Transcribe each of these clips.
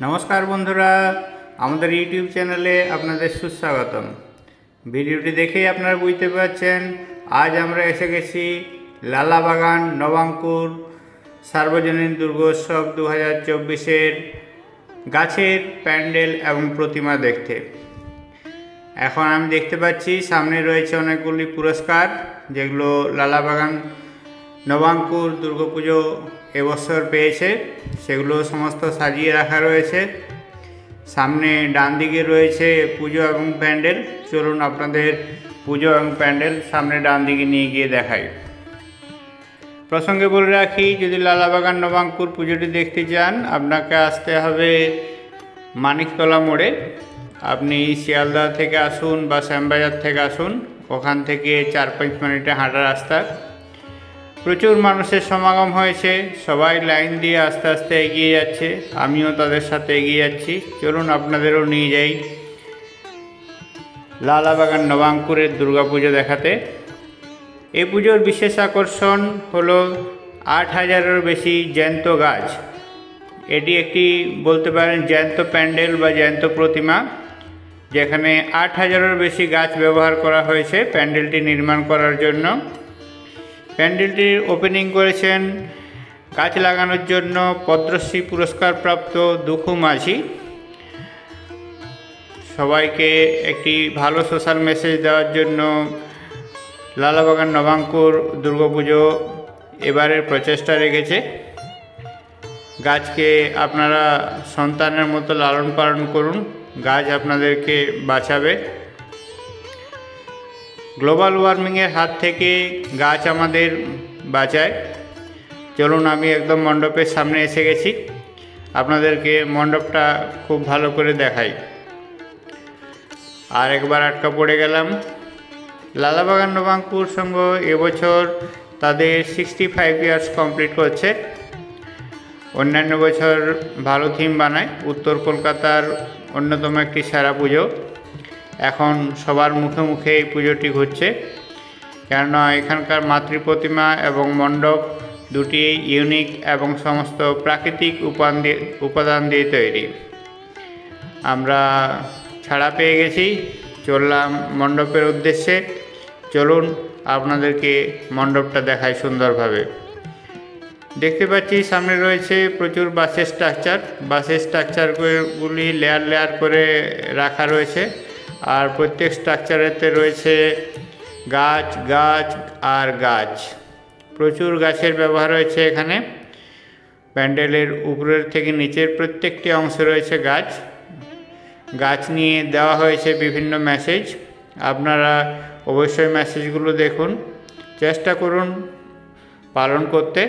নমস্কার বন্ধুরা, আমাদের ইউটিউব চ্যানেলে আপনাদের সুস্বাগতম। ভিডিওটি দেখেই আপনারা বুঝতে পারছেন আজ আমরা এসে গেছি লালাবাগান নবাঙ্কুর সার্বজনীন দুর্গোৎসব 2024-এর গাছের প্যান্ডেল এবং প্রতিমা দেখতে। এখন আমি দেখতে পাচ্ছি সামনে রয়েছে অনেকগুলি পুরস্কার, যেগুলো লালাবাগান নবাঙ্কুর দুর্গাপুজো এবছর পেয়েছে। সেগুলো সমস্ত সাজিয়ে রাখা রয়েছে। সামনে ডান দিকে রয়েছে পুজো এবং প্যান্ডেল। চলুন আপনাদের পুজো এবং প্যান্ডেল সামনে ডান দিকে নিয়ে গিয়ে দেখাই। প্রসঙ্গে বলে রাখি, যদি লালাবাগান নবাঙ্কুর পুজোটি দেখতে চান আপনাকে আসতে হবে মানিকতলা মোড়ে। আপনি শিয়ালদা থেকে আসুন বা শ্যামবাজার থেকে আসুন, ওখান থেকে 4-5 মিনিটে হাঁটা রাস্তা। প্রচুর মানুষের সমাগম হয়েছে, সবাই লাইন দিয়ে আস্তে আস্তে এগিয়ে যাচ্ছে, আমিও তাদের সাথে এগিয়ে যাচ্ছি। চলুন আপনাদেরও নিয়ে যাই লালাবাগান নবাঙ্কুরের দুর্গাপুজো দেখাতে। এই পুজোর বিশেষ আকর্ষণ হলো 8,000-এরও বেশি জ্যান্ত গাছ। এটি একটি বলতে পারেন জ্যান্ত প্যান্ডেল বা জ্যান্ত প্রতিমা, যেখানে 8,000-এরও বেশি গাছ ব্যবহার করা হয়েছে প্যান্ডেলটি নির্মাণ করার জন্য। প্যান্ডেলটির ওপেনিং করেছেন গাছ লাগানোর জন্য পদ্মশ্রী পুরস্কারপ্রাপ্ত দুখু মাঝি। সবাইকে একটি ভালো সোশ্যাল মেসেজ দেওয়ার জন্য লালাবাগান নবাঙ্কুর দুর্গাপুজো এবারের প্রচেষ্টা রেখেছে। গাছকে আপনারা সন্তানের মতো লালন পালন করুন, গাছ আপনাদেরকে বাঁচাবে। গ্লোবাল ওয়ার্মিংয়ের হাত থেকে গাছ আমাদের বাঁচায়। চলুন, আমি একদম মণ্ডপের সামনে এসে গেছি, আপনাদেরকে মণ্ডপটা খুব ভালো করে দেখাই। আর একবার আটকা পড়ে গেলাম। লালাবাগান নবাঙ্কুর সংঘ এবছর তাদের 65 ইয়ার্স কমপ্লিট করছে। অন্যান্য বছর ভালো থিম বানায়। উত্তর কলকাতার অন্যতম একটি সেরা পুজো। এখন সবার মুখে মুখে এই পুজোটি ঘুরছে, কেননা এখানকার মাতৃ প্রতিমা এবং মণ্ডপ দুটি ইউনিক এবং সমস্ত প্রাকৃতিক উপাদান দিয়ে তৈরি। আমরা ছাড়া পেয়ে গেছি, চললাম মণ্ডপের উদ্দেশ্যে। চলুন আপনাদেরকে মণ্ডপটা দেখাই সুন্দরভাবে। দেখতে পাচ্ছি সামনে রয়েছে প্রচুর বাঁশের স্ট্রাকচারগুলি লেয়ার লেয়ার করে রাখা রয়েছে। আর প্রত্যেক স্ট্রাকচারেতে রয়েছে গাছ গাছ আর গাছ। প্রচুর গাছের ব্যবহার হয়েছে এখানে। প্যান্ডেলের উপরের থেকে নিচের প্রত্যেকটি অংশে রয়েছে গাছ। গাছ নিয়ে দেওয়া হয়েছে বিভিন্ন মেসেজ। আপনারা অবশ্যই মেসেজগুলো দেখুন, চেষ্টা করুন পালন করতে।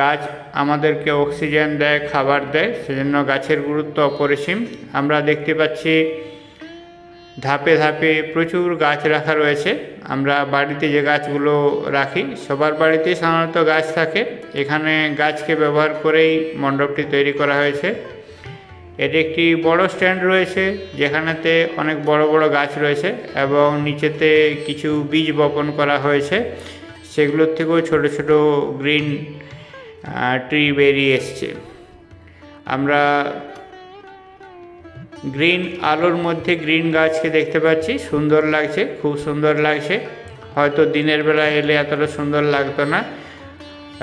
গাছ আমাদেরকে অক্সিজেন দেয়, খাবার দেয়, সেজন্য গাছের গুরুত্ব অপরিসীম। আমরা দেখতে পাচ্ছি ধাপে ধাপে প্রচুর গাছ রাখা রয়েছে। আমরা বাড়িতে যে গাছগুলো রাখি, সবার বাড়িতেই সাধারণত গাছ থাকে। এখানে গাছকে ব্যবহার করেই মণ্ডপটি তৈরি করা হয়েছে। এটি একটি বড় স্ট্যান্ড রয়েছে, যেখানেতে অনেক বড় বড় গাছ রয়েছে এবং নিচেতে কিছু বীজ বপন করা হয়েছে। সেগুলোর থেকেও ছোট ছোট গ্রিন ট্রি বেরিয়ে এসছে। আমরা গ্রিন আলোর মধ্যে গ্রিন গাছকে দেখতে পাচ্ছি, সুন্দর লাগছে, খুব সুন্দর লাগছে। হয়তো দিনের বেলা এলে এতটা সুন্দর লাগতো না,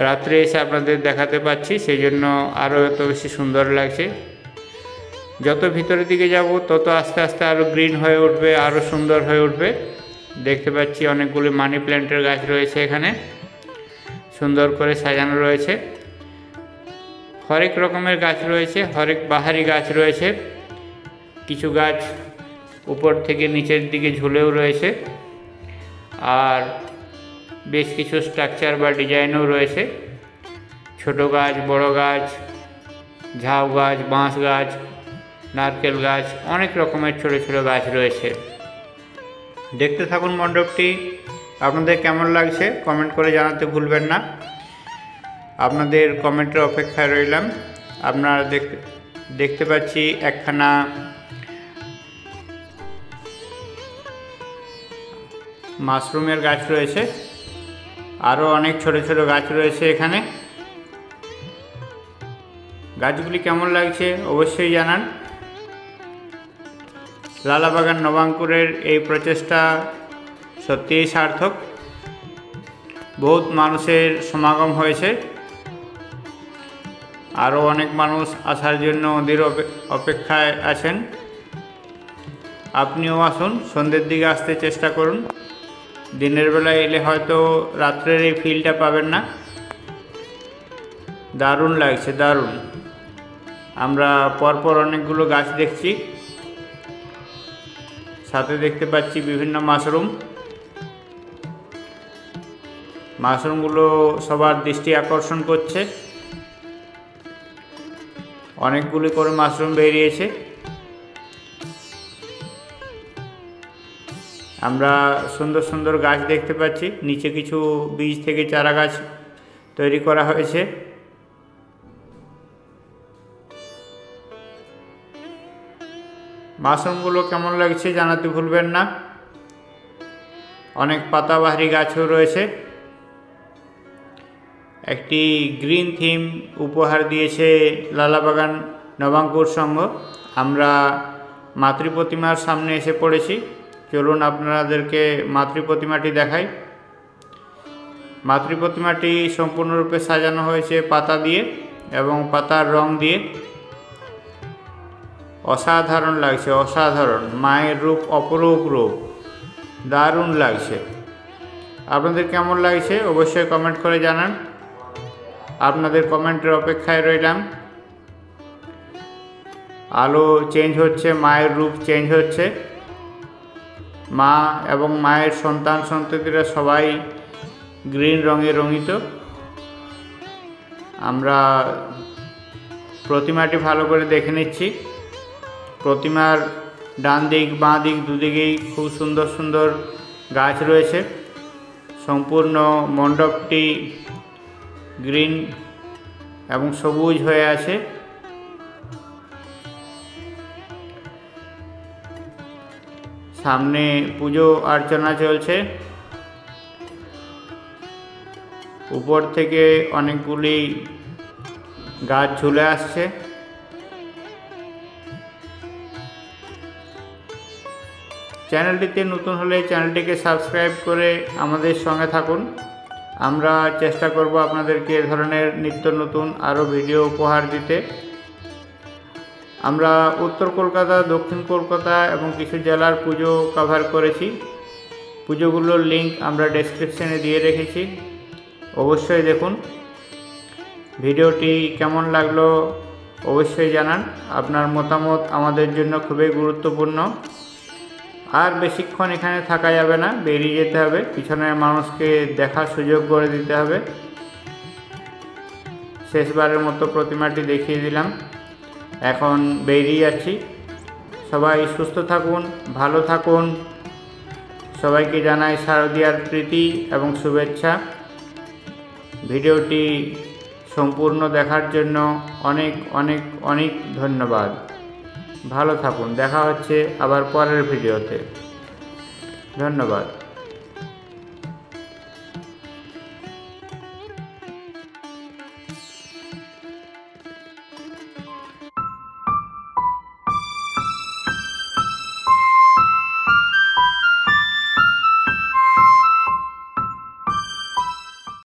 রাত্রে এসে আপনাদের দেখাতে পাচ্ছি, সেই জন্য আরও এত বেশি সুন্দর লাগছে। যত ভিতরের দিকে যাব তত আস্তে আস্তে আরও গ্রিন হয়ে উঠবে, আরও সুন্দর হয়ে উঠবে। দেখতে পাচ্ছি অনেকগুলি মানি প্ল্যান্টের গাছ রয়েছে এখানে, সুন্দর করে সাজানো রয়েছে। হরেক রকমের গাছ রয়েছে, হরেক বাহারি গাছ রয়েছে। কিছু গাছ উপর থেকে নিচের দিকে ঝুলেও রয়েছে, আর বেশ কিছু স্ট্রাকচার বা ডিজাইনও রয়েছে। ছোট গাছ, বড় গাছ, ঝাউ গাছ, বাঁশ গাছ, নারকেল গাছ, অনেক রকমের ছোট ছোট গাছ রয়েছে। দেখতে থাকুন মণ্ডপটি। আপনাদের কেমন লাগছে কমেন্ট করে জানাতে ভুলবেন না। আপনাদের কমেন্টের অপেক্ষায় রইলাম। আপনারা দেখতে পাচ্ছি একখানা মাশরুমের গাছ রয়েছে, আরও অনেক ছোট ছোট গাছ রয়েছে এখানে। গাছগুলি কেমন লাগছে অবশ্যই জানান। লালাবাগান নবাঙ্কুরের এই প্রচেষ্টা সত্যিই সার্থক। বহুত মানুষের সমাগম হয়েছে, আরও অনেক মানুষ আসার জন্য ওদের অপেক্ষায় আছেন। আপনিও আসুন, সন্ধ্যের দিকে আসতে চেষ্টা করুন। দিনের বেলায় এলে হয়তো রাত্রের এই ফিলটা পাবেন না। দারুণ লাগছে, দারুণ। আমরা পরপর অনেকগুলো গাছ দেখছি, সাথে দেখতে পাচ্ছি বিভিন্ন মাশরুমগুলো সবার দৃষ্টি আকর্ষণ করছে। অনেকগুলি করে মাশরুম বেরিয়েছে। আমরা সুন্দর সুন্দর গাছ দেখতে পাচ্ছি। নিচে কিছু বীজ থেকে চারা গাছ তৈরি করা হয়েছে। মাশরুমগুলো কেমন লাগছে জানাতে ভুলবেন না। অনেক পাতাবাহারি গাছও রয়েছে। একটি গ্রিন থিম উপহার দিয়েছে লালাবাগান নবাঙ্কুর সংঘ। আমরা মাতৃ প্রতিমার সামনে এসে পড়েছি। চলুন আপনাদেরকে মাতৃ প্রতিমাটি দেখাই। মাতৃ প্রতিমাটি সম্পূর্ণরূপে সাজানো হয়েছে পাতা দিয়ে এবং পাতার রং দিয়ে। অসাধারণ লাগছে, অসাধারণ। মায়ের রূপ অপরূপ রূপ, দারুণ লাগছে। আপনাদের কেমন লাগছে অবশ্যই কমেন্ট করে জানান। আপনাদের কমেন্টের অপেক্ষায় রইলাম। আলো চেঞ্জ হচ্ছে, মায়ের রূপ চেঞ্জ হচ্ছে। মা এবং মায়ের সন্তান সন্ততিরা সবাই গ্রিন রঙে রঙিত। আমরা প্রতিমাটি ভালো করে দেখে নিচ্ছি। প্রতিমার ডান দিক বাঁ দিক দুদিকেই খুব সুন্দর সুন্দর গাছ রয়েছে। সম্পূর্ণ মণ্ডপটি গ্রিন এবং সবুজ হয়ে আছে। সামনে পুজো অর্চনা চলছে। উপর থেকে অনেকগুলি গাছ ঝুলে আসছে। চ্যানেলটিতে নতুন হলে চ্যানেলটিকে সাবস্ক্রাইব করে আমাদের সঙ্গে থাকুন। আমরা চেষ্টা করব আপনাদেরকে এ ধরনের নিত্য নতুন আরও ভিডিও উপহার দিতে। আমরা উত্তর কলকাতা, দক্ষিণ কলকাতা এবং কিছু জেলার পুজো কভার করেছি। পুজোগুলোর লিংক আমরা ডেসক্রিপশনে দিয়ে রেখেছি, অবশ্যই দেখুন। ভিডিওটি কেমন লাগলো অবশ্যই জানান। আপনার মতামত আমাদের জন্য খুবই গুরুত্বপূর্ণ। আর বেশিক্ষণ এখানে থাকা যাবে না, বেরিয়ে যেতে হবে। পিছনের মানুষকে দেখার সুযোগ করে দিতে হবে। শেষবারের মতো প্রতিমাটি দেখিয়ে দিলাম, এখন বেরিয়ে যাচ্ছি। সবাই সুস্থ থাকুন, ভালো থাকুন। সবাইকে জানাই শারদীয়ার প্রীতি এবং শুভেচ্ছা। ভিডিওটি সম্পূর্ণ দেখার জন্য অনেক অনেক অনেক ধন্যবাদ। ভালো থাকুন। দেখা হচ্ছে আবার পরের ভিডিওতে। ধন্যবাদ।